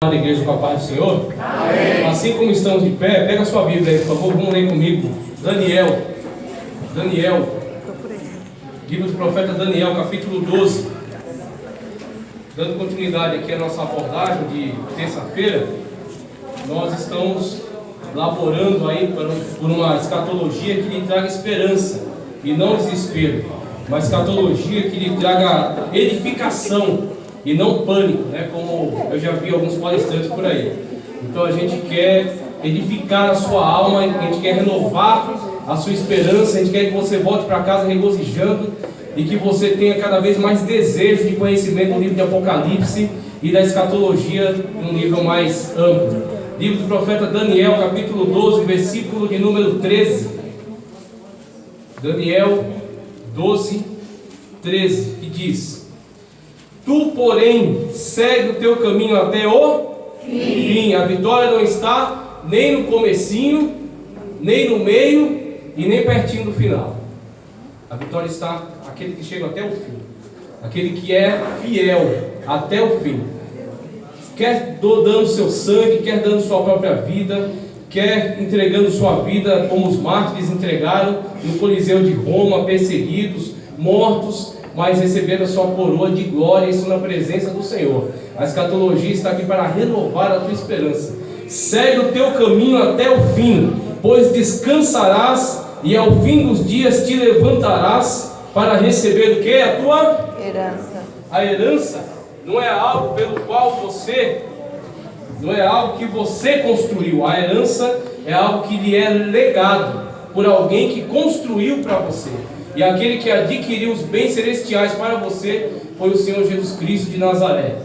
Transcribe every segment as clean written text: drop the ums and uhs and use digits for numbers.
Da igreja com a paz do Senhor. Amém. Assim como estamos de pé, pega a sua Bíblia aí, por favor, vamos ler comigo. Daniel, livro do profeta Daniel, capítulo 12. Dando continuidade aqui à nossa abordagem de terça-feira, nós estamos laborando aí por uma escatologia que lhe traga esperança e não desespero, uma escatologia que lhe traga edificação e não pânico, né? Como eu já vi alguns palestrantes por aí. Então a gente quer edificar a sua alma, a gente quer renovar a sua esperança, a gente quer que você volte para casa regozijando e que você tenha cada vez mais desejo de conhecimento do livro de Apocalipse e da escatologia num nível mais amplo. Livro do profeta Daniel, capítulo 12, versículo de número 13. Daniel 12, 13, que diz: Tu, porém, segue o teu caminho até o fim. A vitória não está nem no comecinho, nem no meio e nem pertinho do final. A vitória está aquele que chega até o fim, aquele que é fiel até o fim. Quer dando seu sangue, quer dando sua própria vida, quer entregando sua vida como os mártires entregaram no Coliseu de Roma, perseguidos, mortos, mas recebendo a sua coroa de glória, isso na presença do Senhor. A escatologia está aqui para renovar a tua esperança. Segue o teu caminho até o fim, pois descansarás e ao fim dos dias te levantarás para receber o que? A tua Herança. A herança não é algo pelo qual não é algo que você construiu. A herança é algo que lhe é legado por alguém que construiu para você. E aquele que adquiriu os bens celestiais para você foi o Senhor Jesus Cristo de Nazaré,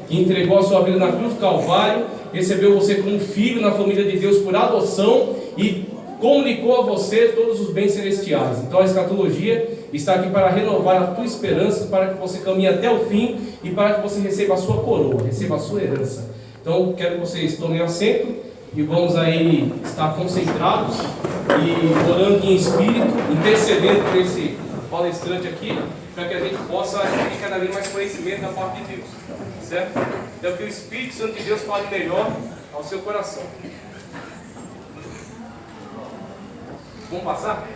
que entregou a sua vida na cruz do Calvário, recebeu você como filho na família de Deus por adoção e comunicou a você todos os bens celestiais. Então a escatologia está aqui para renovar a tua esperança, para que você caminhe até o fim e para que você receba a sua coroa, receba a sua herança. Então quero que vocês tomem assento e vamos aí estar concentrados e orando em espírito, intercedendo por esse palestrante aqui, para que a gente possa ter cada vez mais conhecimento da parte de Deus, certo? Então que o Espírito Santo de Deus fale melhor ao seu coração. Vamos passar?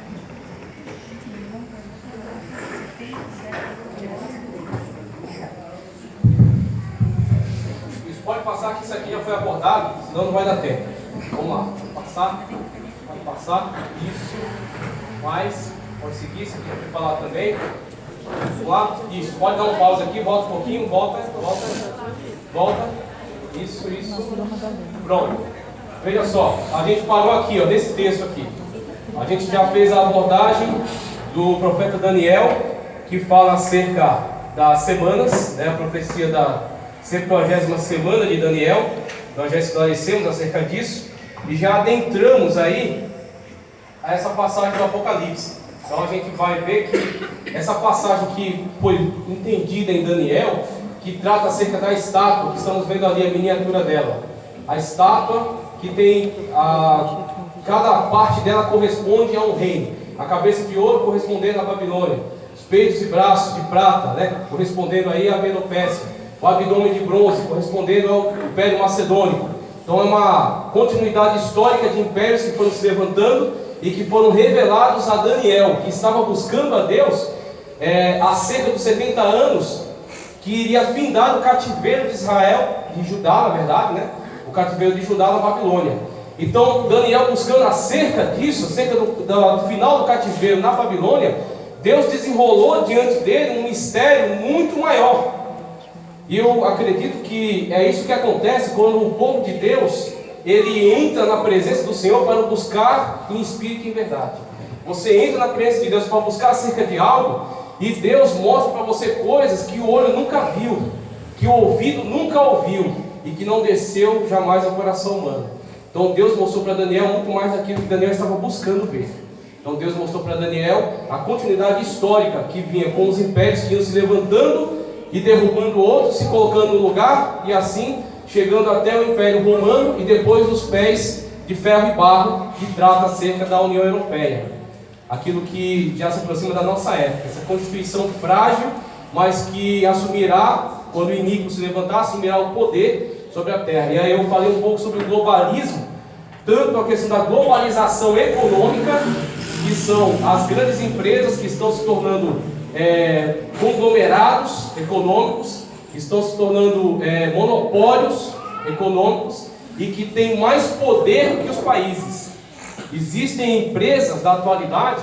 Isso, pode passar que isso aqui já foi abordado, senão não vai dar tempo. Vamos lá, pode passar, isso, mais, pode seguir, isso aqui já foi falado também. Vamos lá, isso, pode dar um pause aqui, volta um pouquinho, volta, isso, pronto. Veja só, a gente parou aqui, ó, nesse texto aqui. A gente já fez a abordagem do profeta Daniel, que fala acerca das semanas, né, a profecia da 70ª semana de Daniel. Nós já esclarecemos acerca disso e já adentramos aí a essa passagem do Apocalipse. Então a gente vai ver que essa passagem que foi entendida em Daniel, que trata acerca da estátua, que estamos vendo ali a miniatura dela. A estátua que tem cada parte dela corresponde a um reino. A cabeça de ouro correspondendo à Babilônia, os peitos e braços de prata, né, correspondendo aí à Medopécia, o abdômen de bronze correspondendo ao Império Macedônico. Então é uma continuidade histórica de impérios que foram se levantando e que foram revelados a Daniel, que estava buscando a Deus há cerca de 70 anos, que iria findar o cativeiro de Israel, de Judá, na verdade, né? O cativeiro de Judá na Babilônia. Então Daniel, buscando acerca disso, acerca do final do cativeiro na Babilônia, Deus desenrolou diante dele um mistério muito maior. E eu acredito que é isso que acontece quando o povo de Deus, ele entra na presença do Senhor para buscar em espírito e em verdade. Você entra na presença de Deus para buscar acerca de algo, e Deus mostra para você coisas que o olho nunca viu, que o ouvido nunca ouviu, e que não desceu jamais ao coração humano. Então Deus mostrou para Daniel muito mais daquilo que Daniel estava buscando ver. Então Deus mostrou para Daniel a continuidade histórica que vinha com os impérios que iam se levantando e derrubando outros, se colocando no lugar, e assim chegando até o Império Romano e depois os pés de ferro e barro, que trata acerca da União Europeia. Aquilo que já se aproxima da nossa época, essa constituição frágil, mas que assumirá, quando o iníquo se levantar, assumirá o poder sobre a terra. E aí eu falei um pouco sobre o globalismo, tanto a questão da globalização econômica, que são as grandes empresas que estão se tornando conglomerados econômicos, que estão se tornando monopólios econômicos e que têm mais poder do que os países. Existem empresas da atualidade,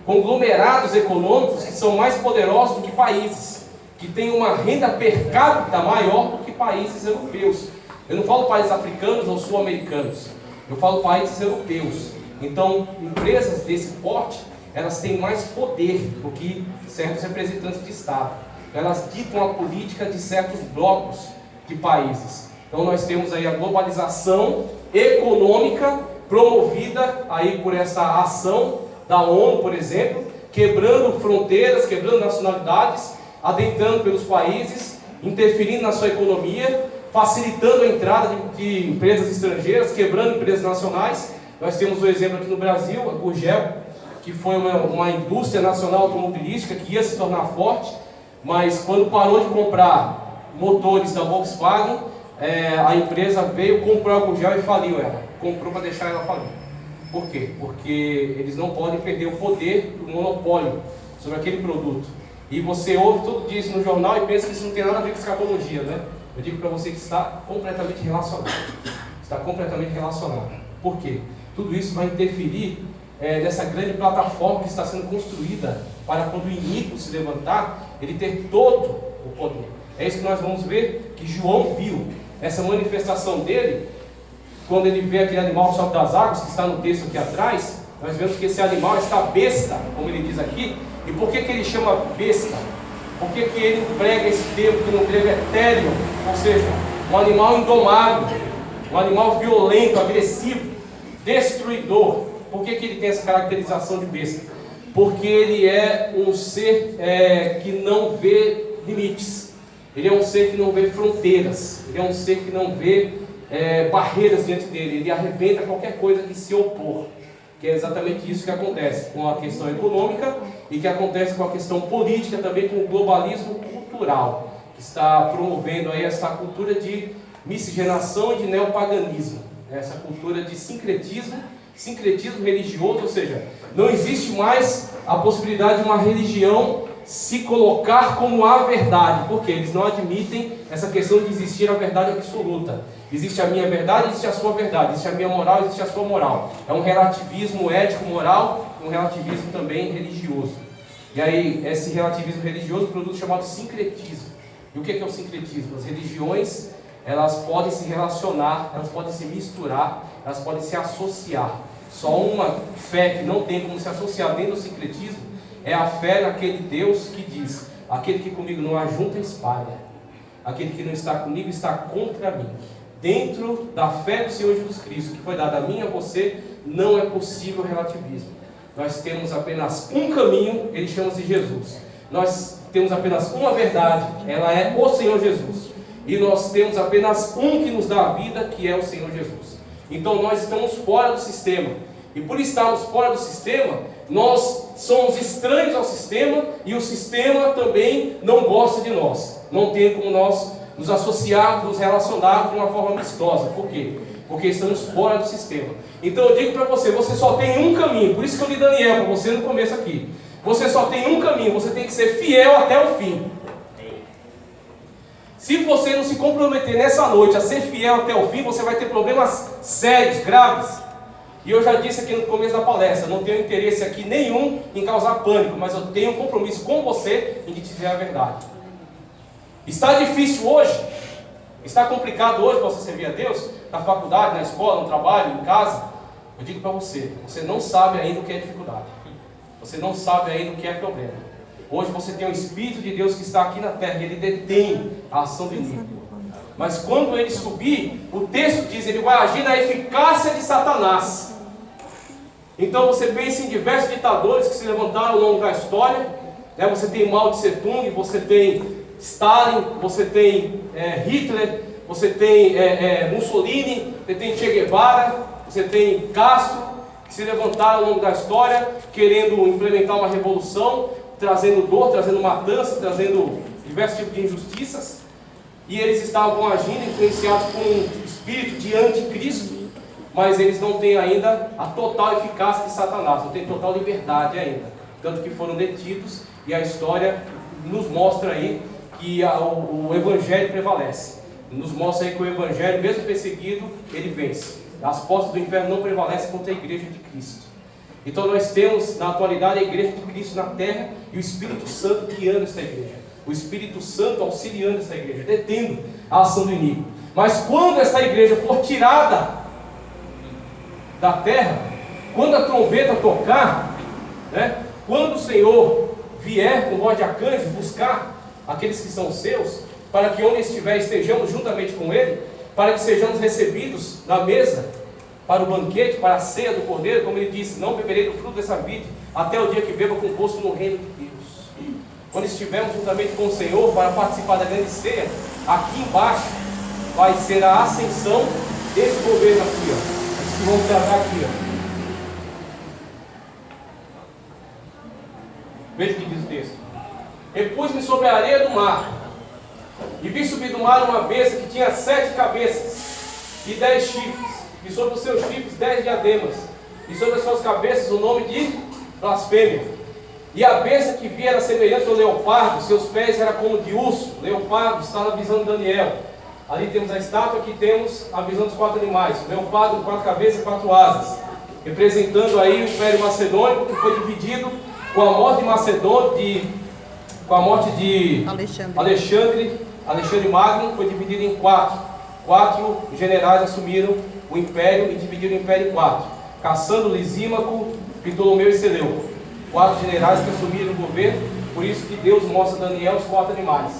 conglomerados econômicos, que são mais poderosos do que países, que têm uma renda per capita maior do que países europeus. Eu não falo países africanos ou sul-americanos, eu falo países europeus. Então, empresas desse porte, elas têm mais poder do que certos representantes de Estado. Elas ditam a política de certos blocos de países. Então, nós temos aí a globalização econômica promovida aí por essa ação da ONU, por exemplo, quebrando fronteiras, quebrando nacionalidades, adentrando pelos países, interferindo na sua economia, facilitando a entrada de empresas estrangeiras, quebrando empresas nacionais. Nós temos um exemplo aqui no Brasil, a Gurgel, que foi uma indústria nacional automobilística que ia se tornar forte, mas quando parou de comprar motores da Volkswagen, a empresa veio, comprou a Gurgel e faliu ela. Comprou para deixar ela falir. Por quê? Porque eles não podem perder o poder do monopólio sobre aquele produto. E você ouve todo dia isso no jornal e pensa que isso não tem nada a ver com escatologia, né? Eu digo para você que está completamente relacionado. Está completamente relacionado. Por quê? Tudo isso vai interferir nessa grande plataforma que está sendo construída para quando o inimigo se levantar, ele ter todo o poder. É isso que nós vamos ver que João viu. Essa manifestação dele, quando ele vê aquele animal sobre das águas, que está no texto aqui atrás, nós vemos que esse animal está besta, como ele diz aqui. E por que ele chama besta? Por que ele emprega esse termo que no grego é télio, ou seja, um animal indomável, um animal violento, agressivo, destruidor? Por que ele tem essa caracterização de besta? Porque ele é um ser que não vê limites, ele é um ser que não vê fronteiras, ele é um ser que não vê barreiras diante dele, ele arrebenta qualquer coisa que se opor. Que é exatamente isso que acontece com a questão econômica e que acontece com a questão política, também com o globalismo cultural, que está promovendo aí essa cultura de miscigenação e de neopaganismo, essa cultura de sincretismo religioso, ou seja, não existe mais a possibilidade de uma religião se colocar como a verdade, porque eles não admitem essa questão de existir a verdade absoluta. Existe a minha verdade, existe a sua verdade, existe a minha moral, existe a sua moral. É um relativismo ético-moral, um relativismo também religioso. E aí, esse relativismo religioso produz o chamado sincretismo. E o que é o sincretismo? As religiões, elas podem se relacionar, elas podem se misturar, elas podem se associar. Só uma fé que não tem como se associar dentro do sincretismo é a fé naquele Deus que diz: aquele que comigo não ajunta, espalha. Aquele que não está comigo está contra mim. Dentro da fé do Senhor Jesus Cristo, que foi dada a mim e a você, não é possível relativismo. Nós temos apenas um caminho, ele chama-se Jesus. Nós temos apenas uma verdade, ela é o Senhor Jesus. E nós temos apenas um que nos dá a vida, que é o Senhor Jesus. Então nós estamos fora do sistema. E por estarmos fora do sistema, nós somos estranhos ao sistema, e o sistema também não gosta de nós. Não tem como nós nos associar, nos relacionar de uma forma amistosa. Por quê? Porque estamos fora do sistema. Então eu digo para você, você só tem um caminho. Por isso que eu li Daniel para você no começo aqui. Você só tem um caminho, você tem que ser fiel até o fim. Se você não se comprometer nessa noite a ser fiel até o fim, você vai ter problemas sérios, graves. E eu já disse aqui no começo da palestra, não tenho interesse aqui nenhum em causar pânico, mas eu tenho um compromisso com você em te dizer a verdade. Está difícil hoje? Está complicado hoje para você servir a Deus? Na faculdade, na escola, no trabalho, em casa? Eu digo para você, você não sabe ainda o que é dificuldade. Você não sabe ainda o que é problema. Hoje você tem o Espírito de Deus que está aqui na terra e ele detém a ação do inimigo. Mas quando ele subir, o texto diz, ele vai agir na eficácia de Satanás. Então você pensa em diversos ditadores que se levantaram ao longo da história, né? Você tem Mao Tse Tung, você tem Stalin, você tem Hitler, você tem Mussolini, você tem Che Guevara, você tem Castro, que se levantaram ao longo da história, querendo implementar uma revolução, trazendo dor, trazendo matança, trazendo diversos tipos de injustiças. e eles estavam agindo, influenciados por um espírito de anticristo, mas eles não têm ainda a total eficácia de Satanás, não têm total liberdade ainda, tanto que foram detidos, e a história nos mostra aí que o Evangelho prevalece, nos mostra aí que o Evangelho, mesmo perseguido, ele vence. As portas do inferno não prevalecem contra a igreja de Cristo. Então nós temos na atualidade a igreja de Cristo na terra e o Espírito Santo guiando esta igreja, o Espírito Santo auxiliando esta igreja, detendo a ação do inimigo. Mas quando esta igreja for tirada da terra, quando a trombeta tocar, né, quando o Senhor vier com voz de arcanjo buscar aqueles que são seus, para que onde estiver estejamos juntamente com Ele, para que sejamos recebidos na mesa, para o banquete, para a ceia do Cordeiro, como Ele disse, não beberei do fruto dessa vide, até o dia que beba convosco no reino de Deus. Quando estivermos juntamente com o Senhor, para participar da grande ceia, aqui embaixo vai ser a ascensão desse governo aqui, ó. Eles que vão tratar aqui, ó. Veja o que diz o texto. Repus-me sobre a areia do mar, e vi subir do mar uma besta que tinha 7 cabeças e 10 chifres, e sobre os seus chifres 10 diademas, e sobre as suas cabeças o nome de blasfêmia. E a besta que vi era semelhante ao leopardo, seus pés eram como de urso. O leopardo está na visão de Daniel. Ali temos a estátua, aqui temos a visão dos 4 animais. O leopardo com 4 cabeças e 4 asas, representando aí o Império Macedônico, que foi dividido com a morte de Macedônia, com a morte de Alexandre Magno, foi dividido em 4. 4 generais assumiram o império e dividiram o império em 4. Cassandro, Lisímaco, Ptolomeu e Seleuco. 4 generais que assumiram o governo, por isso que Deus mostra a Daniel os 4 animais.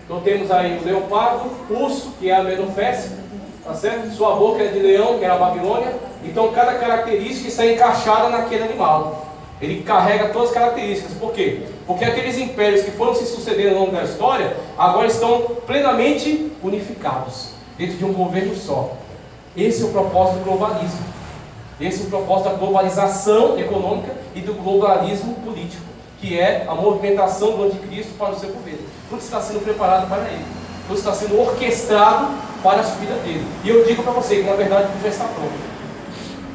Então temos aí o leopardo, urso, que é a Medopécia, tá certo? Sua boca é de leão, que era a Babilônia. Então cada característica está encaixada naquele animal. Ele carrega todas as características. Por quê? Porque aqueles impérios que foram se sucedendo ao longo da história, agora estão plenamente unificados, dentro de um governo só. Esse é o propósito do globalismo. Esse é o propósito da globalização econômica e do globalismo político, que é a movimentação do anticristo para o seu governo. Tudo está sendo preparado para ele. Tudo está sendo orquestrado para a subida dele. E eu digo para você que na verdade tudo já está pronto.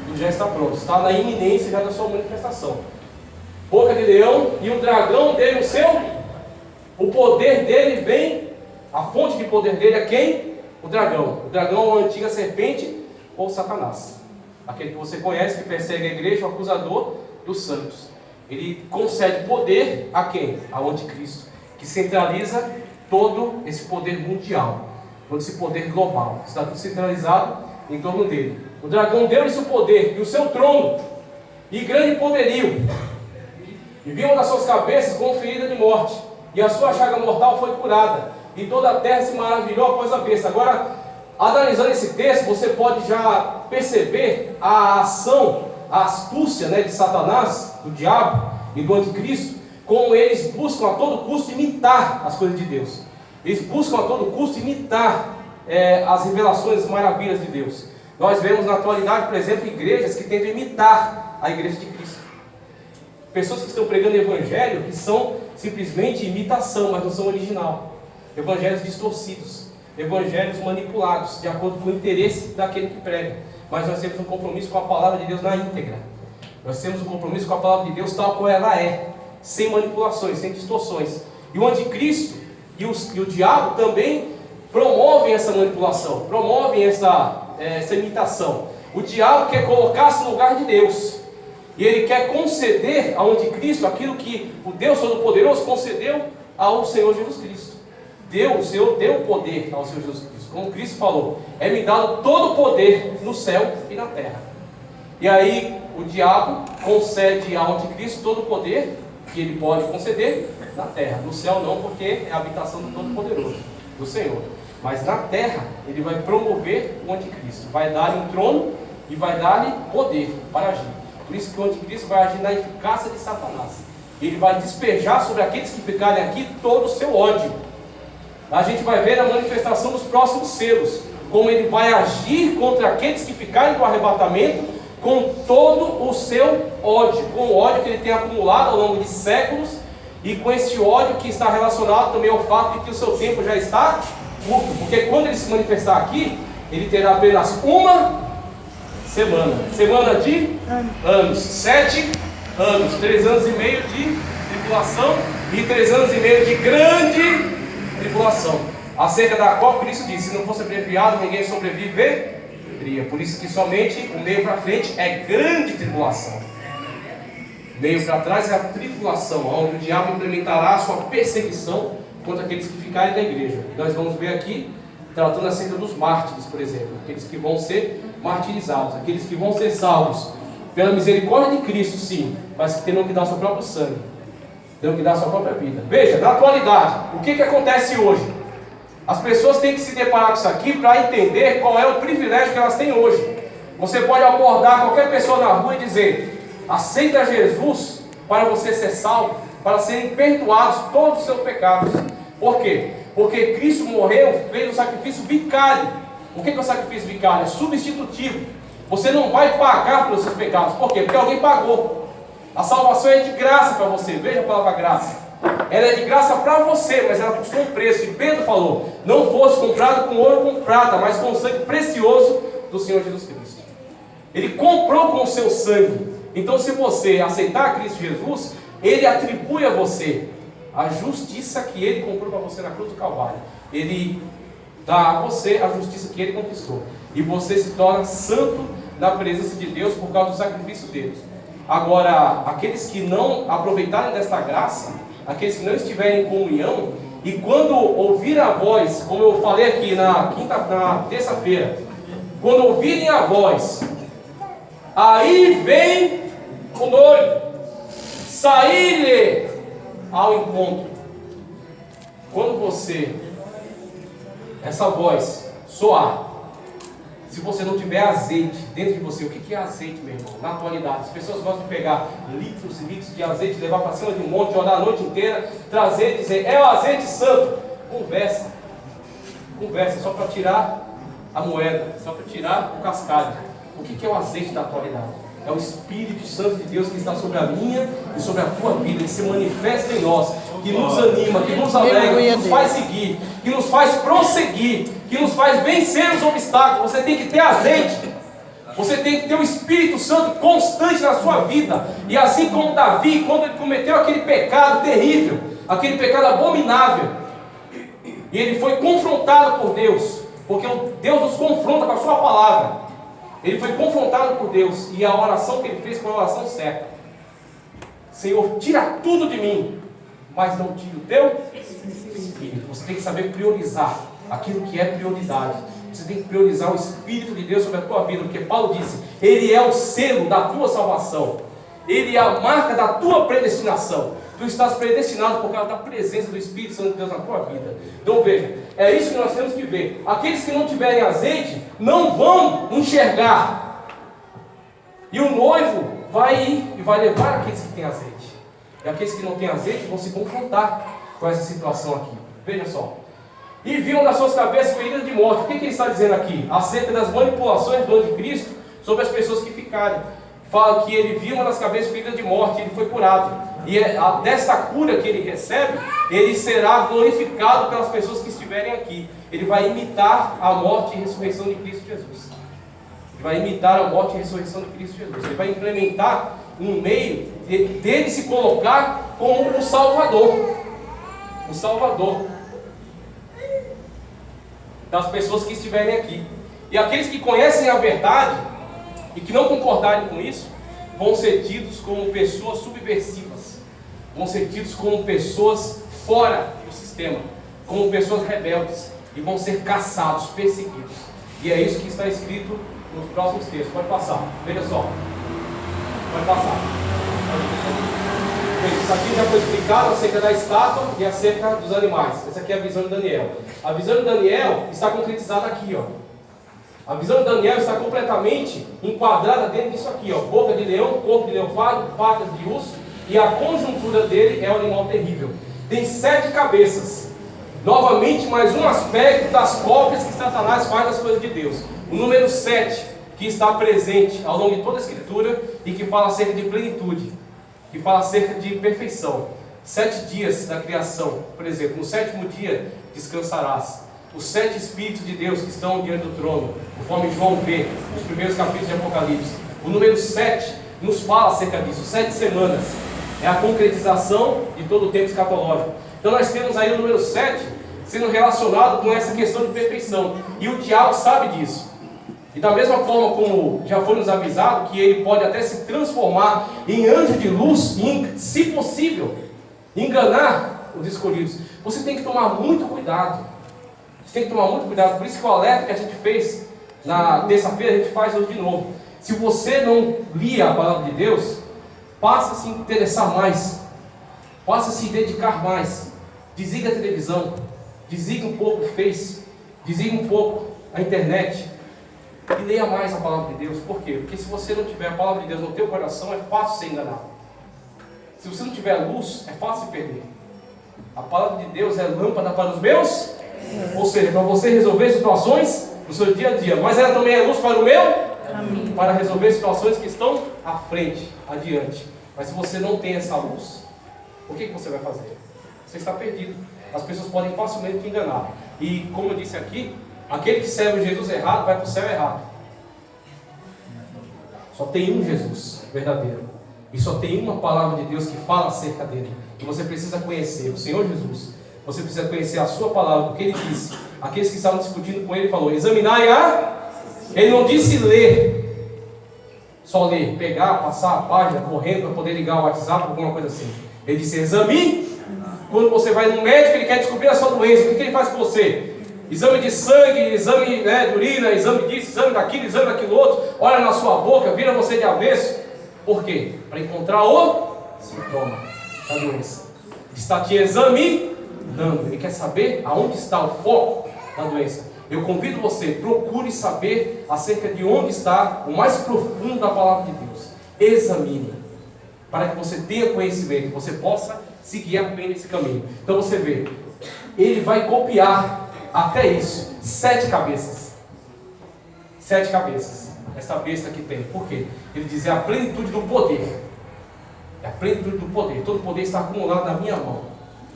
Tudo já está pronto. Está na iminência já da sua manifestação. Boca de leão e o dragão dele, o poder dele vem, a fonte de poder dele é quem? O dragão. O dragão é a antiga serpente ou Satanás. Aquele que você conhece, que persegue a igreja, o acusador dos santos. Ele concede poder a quem? Ao anticristo, que centraliza todo esse poder mundial, todo esse poder global. Está tudo centralizado em torno dele. O dragão deu-lhe o poder e o seu trono, e grande poderio. E viu uma das suas cabeças com ferida de morte, e a sua chaga mortal foi curada, e toda a terra se maravilhou após a besta. Agora, analisando esse texto, você pode já perceber a ação, a astúcia, né, de Satanás, do diabo e do anticristo, como eles buscam a todo custo imitar as coisas de Deus. Eles buscam a todo custo imitar as revelações, as maravilhas de Deus. Nós vemos na atualidade, por exemplo, igrejas que tentam imitar a igreja de Cristo. Pessoas que estão pregando evangelho que são simplesmente imitação, mas não são original. Evangelhos distorcidos, evangelhos manipulados, de acordo com o interesse daquele que prega. Mas nós temos um compromisso com a palavra de Deus na íntegra. Nós temos um compromisso com a palavra de Deus tal qual ela é, sem manipulações, sem distorções. E o anticristo e o diabo também promovem essa manipulação, promovem essa imitação. O diabo quer colocar-se no lugar de Deus, e ele quer conceder ao anticristo aquilo que o Deus Todo-Poderoso concedeu ao Senhor Jesus Cristo. Deus, o Senhor deu poder ao Senhor Jesus Cristo. Como Cristo falou, é-me dado todo o poder no céu e na terra. E aí o diabo concede ao anticristo todo o poder que ele pode conceder na terra. No céu não, porque é a habitação do Todo-Poderoso, do Senhor. Mas na terra ele vai promover o anticristo, vai dar-lhe um trono e vai dar-lhe poder para agir. Por isso que o anticristo vai agir na eficácia de Satanás. Ele vai despejar sobre aqueles que ficarem aqui todo o seu ódio. A gente vai ver a manifestação dos próximos selos, como ele vai agir contra aqueles que ficarem do arrebatamento com todo o seu ódio, com o ódio que ele tem acumulado ao longo de séculos, e com esse ódio que está relacionado também ao fato de que o seu tempo já está curto, porque quando ele se manifestar aqui, ele terá apenas uma semana. Semana de anos. 7 anos. 3 anos e meio de tribulação e 3 anos e meio de grande tribulação. Acerca da qual Cristo disse: se não fosse abreviado, ninguém sobreviveria. Por isso que somente o meio para frente é grande tribulação. Meio para trás é a tribulação, onde o diabo implementará a sua perseguição contra aqueles que ficarem da igreja. Nós vamos ver aqui, tratando acerca dos mártires, por exemplo, aqueles que vão ser martirizados, aqueles que vão ser salvos pela misericórdia de Cristo, sim, mas que terão que dar seu próprio sangue, terão que dar sua própria vida. Veja, na atualidade, o que acontece hoje? As pessoas têm que se deparar com isso aqui para entender qual é o privilégio que elas têm hoje. Você pode abordar qualquer pessoa na rua e dizer: aceita Jesus para você ser salvo, para serem perdoados todos os seus pecados. Por quê? Porque Cristo morreu, fez um sacrifício vicário. O que é o sacrifício vicário? É substitutivo. Você não vai pagar pelos seus pecados. Por quê? Porque alguém pagou. A salvação é de graça para você. Veja a palavra graça. Ela é de graça para você, mas ela custou um preço. E Pedro falou: não fosse comprado com ouro ou com prata, mas com o sangue precioso do Senhor Jesus Cristo. Ele comprou com o seu sangue. Então, se você aceitar Cristo Jesus, Ele atribui a você a justiça que Ele comprou para você na cruz do Calvário. Ele dá a você a justiça que Ele conquistou. E você se torna santo na presença de Deus por causa do sacrifício dele. Agora, aqueles que não aproveitarem desta graça, aqueles que não estiverem em comunhão, e quando ouvirem a voz, como eu falei aqui na terça-feira, quando ouvirem a voz, aí vem o noivo, sair-lhe ao encontro. Quando você, essa voz soar, se você não tiver azeite dentro de você, o que é azeite, meu irmão? Na atualidade, as pessoas gostam de pegar litros e litros de azeite, levar para cima de um monte, orar a noite inteira, trazer e dizer: é o azeite santo. Conversa, só para tirar a moeda, só para tirar o cascalho. O que é o azeite da atualidade? É o Espírito Santo de Deus que está sobre a minha e sobre a tua vida. Ele se manifesta em nós, que nos anima, que nos alegra, que nos faz seguir, que nos faz prosseguir, que nos faz vencer os obstáculos. Você tem que ter azeite. Você tem que ter o Espírito Santo constante na sua vida. E assim como Davi, quando ele cometeu aquele pecado terrível, aquele pecado abominável, e ele foi confrontado por Deus, porque Deus nos confronta com a sua palavra. Ele foi confrontado por Deus, e a oração que ele fez foi a oração certa: Senhor, tira tudo de mim, mas não tire o teu Espírito. Você tem que saber priorizar aquilo que é prioridade. Você tem que priorizar o Espírito de Deus sobre a tua vida, porque Paulo disse: Ele é o selo da tua salvação, Ele é a marca da tua predestinação. Tu estás predestinado por causa da presença do Espírito Santo de Deus na tua vida. Então veja, é isso que nós temos que ver. Aqueles que não tiverem azeite não vão enxergar, e o noivo vai ir e vai levar aqueles que têm azeite, e aqueles que não têm azeite vão se confrontar com essa situação aqui. Veja só: e viam nas suas cabeças feridas de morte. O que ele está dizendo aqui? Acerca das manipulações do anticristo sobre as pessoas que ficarem. Fala que ele viu nas cabeças feridas de morte, ele foi curado. E desta cura que ele recebe, ele será glorificado pelas pessoas que estiverem aqui. Ele vai imitar a morte e ressurreição de Cristo Jesus. Ele vai imitar a morte e ressurreição de Cristo Jesus. Ele vai implementar um meio dele se colocar como o Salvador. O Salvador das pessoas que estiverem aqui. E aqueles que conhecem a verdade e que não concordarem com isso, vão ser tidos como pessoas subversivas, vão ser tidos como pessoas fora do sistema, como pessoas rebeldes, e vão ser caçados, perseguidos. E é isso que está escrito nos próximos textos. Pode passar, veja só. Pode passar. Isso aqui já foi explicado acerca da estátua e acerca dos animais. Essa aqui é a visão de Daniel. A visão de Daniel está concretizada aqui, ó. A visão de Daniel está completamente enquadrada dentro disso aqui, ó. Boca de leão, corpo de leopardo, patas de urso, e a conjuntura dele é o animal terrível. Tem 7 cabeças. Novamente, mais um aspecto das cópias que Satanás faz das coisas de Deus. O número 7, que está presente ao longo de toda a Escritura e que fala acerca de plenitude, que fala acerca de perfeição. 7 dias da criação, por exemplo, no 7º dia descansarás. os 7 Espíritos de Deus que estão diante do trono, conforme João vê nos primeiros capítulos de Apocalipse. O número 7 nos fala acerca disso. 7 semanas é a concretização de todo o tempo escatológico. Então nós temos aí o número 7 sendo relacionado com essa questão de perfeição. E o diabo sabe disso. E da mesma forma como já foi nos avisado, que ele pode até se transformar em anjo de luz e, se possível, enganar os escolhidos. Você tem que tomar muito cuidado. Você tem que tomar muito cuidado. Por isso que o alerta que a gente fez na terça-feira, a gente faz hoje de novo. Se você não lia a palavra de Deus, passe a se interessar mais. Passe a se dedicar mais. Desliga a televisão. Desliga um pouco o Face. Desliga um pouco a internet. E leia mais a palavra de Deus. Por quê? Porque se você não tiver a palavra de Deus no teu coração, é fácil ser enganado. Se você não tiver luz, é fácil se perder. A palavra de Deus é lâmpada para os meus, ou seja, para você resolver situações no seu dia a dia. Mas ela também é luz para o meu, para resolver situações que estão à frente, adiante. Mas se você não tem essa luz, o que você vai fazer? Você está perdido. As pessoas podem facilmente te enganar. E como eu disse aqui, aquele que serve o Jesus errado vai para o céu errado. Só tem um Jesus verdadeiro. E só tem uma palavra de Deus que fala acerca dele. E você precisa conhecer o Senhor Jesus. Você precisa conhecer a sua palavra, porque ele disse. Aqueles que estavam discutindo com ele, falou: examinai a... Ele não disse ler. Só ler, pegar, passar a página, correndo para poder ligar o WhatsApp, alguma coisa assim. Ele disse: examine. Quando você vai no médico, ele quer descobrir a sua doença. O que ele faz com você? Exame de sangue, exame de urina, exame disso, exame daquilo outro. Olha na sua boca, vira você de avesso. Por quê? Para encontrar o sintoma da doença. Está te examinando. Ele quer saber aonde está o foco da doença. Eu convido você, procure saber acerca de onde está o mais profundo da palavra de Deus. Examine, para que você tenha conhecimento, que você possa seguir apenas esse caminho. Então você vê, ele vai copiar até isso, 7 cabeças. 7 cabeças. Essa besta que tem. Por quê? Ele diz: é a plenitude do poder. É a plenitude do poder. Todo o poder está acumulado na minha mão.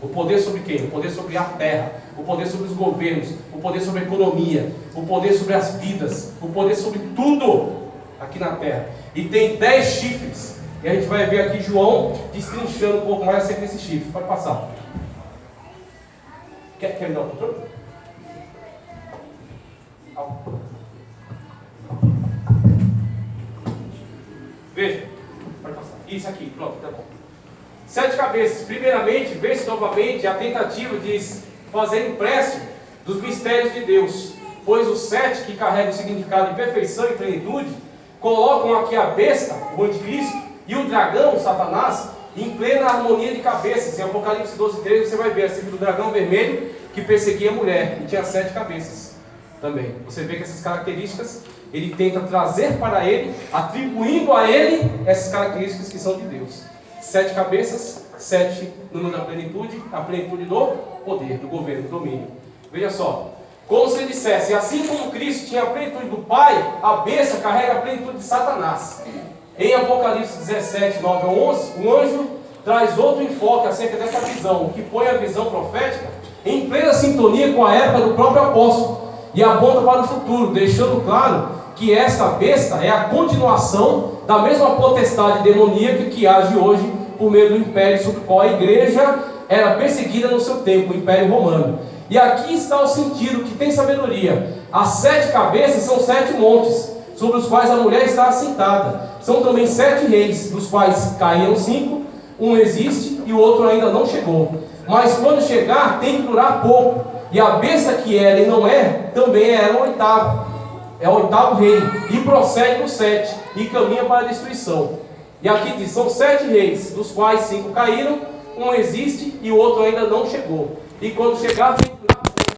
O poder sobre quem? O poder sobre a terra. O poder sobre os governos. O poder sobre a economia. O poder sobre as vidas. O poder sobre tudo aqui na terra. E tem 10 chifres. E a gente vai ver aqui João destrinchando um pouco mais acerca desses chifres. Pode passar. Quer me dar o controle? Veja, pode passar. Isso aqui, pronto, tá bom. 7 cabeças. Primeiramente, vê-se novamente a tentativa de fazer empréstimo dos mistérios de Deus. Pois os 7 que carregam o significado de perfeição e plenitude, colocam aqui a besta, o anticristo, e o dragão, o Satanás, em plena harmonia de cabeças. Em Apocalipse 12:3 você vai ver a cena do dragão vermelho que perseguia a mulher, e tinha 7 cabeças também. Você vê que essas características ele tenta trazer para ele, atribuindo a ele essas características que são de Deus. 7 cabeças, 7 no número da plenitude, a plenitude do poder, do governo, do domínio. Veja só, como se ele dissesse: assim como Cristo tinha a plenitude do Pai, a besta carrega a plenitude de Satanás. Em Apocalipse 17, 9 a 11, o anjo traz outro enfoque acerca dessa visão, que põe a visão profética em plena sintonia com a época do próprio apóstolo e aponta para o futuro, deixando claro que esta besta é a continuação da mesma potestade demoníaca que age hoje por meio do império sobre o qual a igreja era perseguida no seu tempo, o Império Romano. E aqui está o sentido que tem sabedoria. As 7 cabeças são 7 montes, sobre os quais a mulher está assentada. São também 7 reis, dos quais caíram 5, um existe e o outro ainda não chegou. Mas quando chegar, tem que durar pouco. E a besta que era e não é, também era o 8º. É o 8º rei, e prossegue no 7, e caminha para a destruição. E aqui diz: são 7 reis, dos quais 5 caíram, um existe e o outro ainda não chegou. E quando chegar, tem